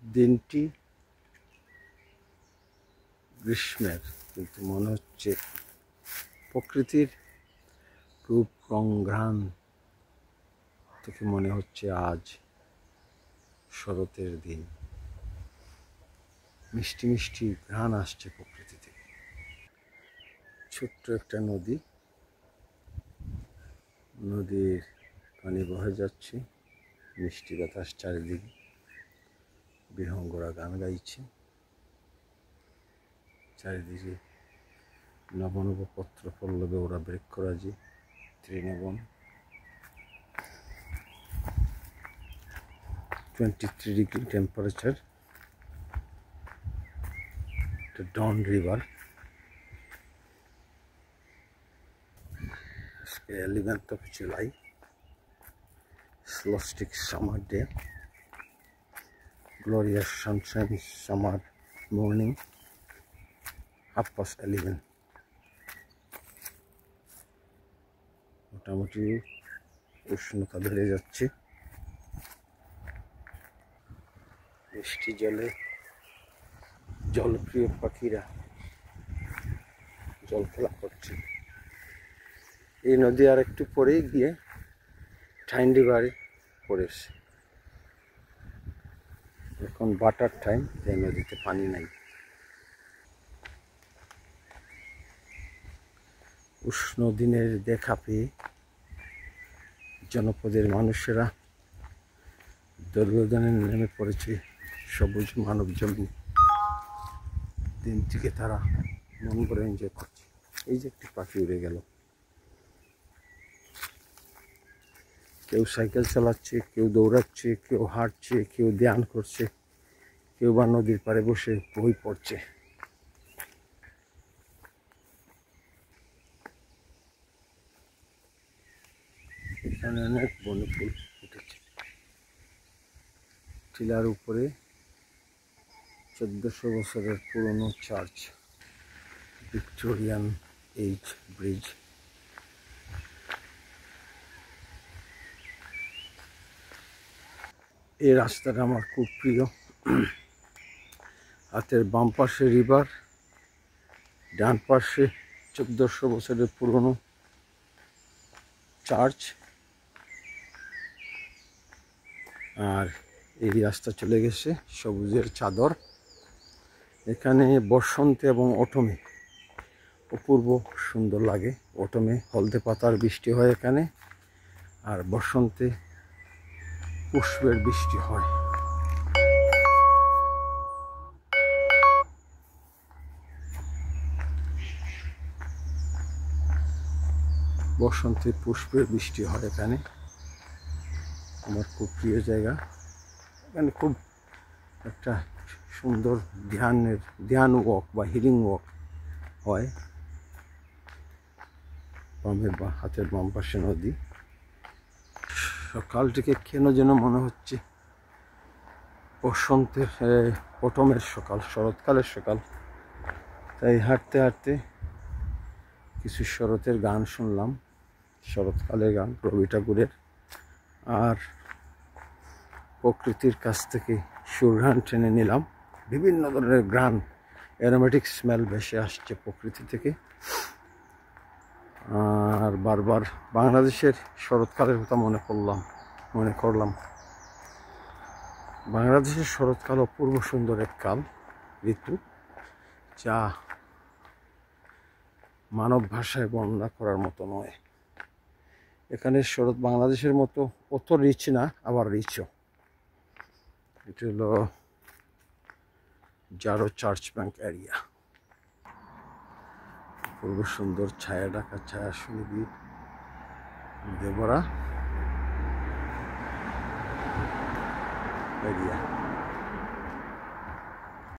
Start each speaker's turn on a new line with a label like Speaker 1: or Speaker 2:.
Speaker 1: দিনটি গ্রীষ্মের, কিন্তু মনে হচ্ছে প্রকৃতির রূপ রং ঘ্রাণ থেকে মনে হচ্ছে আজ শরতের দিন। মিষ্টি মিষ্টি ঘ্রাণ আসছে প্রকৃতি থেকে। ছোট্ট একটা নদী, নদীর পানি বহে যাচ্ছে, মিষ্টি বাতাস চারিদিকে, বিহঙ্গরা গান গাইছে, চারিদিকে নব নব পত্র পল্লবে ওরা বৃক্ষরাজি তৃণবন। 23 degree temperature. The Don River. It's the 11th of July. Solstice summer day. Glorious sunshine summer morning. 11:30. মোটামুটি উষ্ণতা বেড়ে যাচ্ছে। মিষ্টি জলে জলপ্রিয় পাখিরা জল খেলা করছে। এই নদী আর একটু পরেই গিয়ে ঠাইন্ডি বাড়ি পড়েছে। এখন বাটার টাইম, এই নদীতে পানি নাই। উষ্ণ দিনের দেখা পেয়ে জনপদের মানুষেরা দোলগনে নেমে পড়েছে সবুজ মানব জমি। দিনটিকে তারা মন করে এনজয় করছে। এই যে একটি পাখি উড়ে গেল। কেউ সাইকেল চালাচ্ছে, কেউ দৌড়াচ্ছে, কেউ হাঁটছে, কেউ ধ্যান করছে, কেউ বা নদীর পাড়ে বসে বই পড়ছে। এখানে অনেক বনফুল ফুটেছে। টিলার উপরে 1400 বছরের পুরনো চার্চ, ভিক্টোরিয়ান এইজ ব্রিজ। এই রাস্তাটা আমার খুব প্রিয়। হাতের বাম পাশে রিভার, ডান পাশে 1400 বছরের পুরনো চার্চ, আর এই রাস্তা চলে গেছে সবুজের চাদর। এখানে বসন্তে এবং অটমে অপূর্ব সুন্দর লাগে। অটমে হলদে পাতার বৃষ্টি হয় এখানে, আর বসন্তে পুষ্পের বৃষ্টি হয়। বসন্তে পুষ্পের বৃষ্টি হয় এখানে। আমার খুব প্রিয় জায়গা। এখানে খুব একটা সুন্দর ধ্যান ওয়াক বা হিলিং ওয়াক হয়। হাতের বাম পাশে নদী। সকালটিকে কেন যেন মনে হচ্ছে বসন্তের অটমের সকাল, শরৎকালের সকাল। তাই হাঁটতে হাঁটতে কিছু শরতের গান শুনলাম, শরৎকালের গান রবি ঠাকুরের। আর প্রকৃতির কাছ থেকে সুঘ্রাণ টেনে নিলাম। বিভিন্ন ধরনের ঘ্রাণ, অ্যারোমেটিক স্মেল ভেসে আসছে প্রকৃতি থেকে। আর বারবার বাংলাদেশের শরৎকালের কথা মনে করলাম। বাংলাদেশের শরৎকাল অপূর্ব সুন্দর এক কাল, ঋতু, যা মানব ভাষায় বর্ণনা করার মতো নয়। এখানে শরৎ বাংলাদেশের মতো অত রিচ না, আবার রিচও। এটা হলো জারো চার্চ ব্যাংক এরিয়া। অপূর্ব সুন্দর ছায়া ঢাকা, ছায়া সুনিবিড় দেবরা এরিয়া।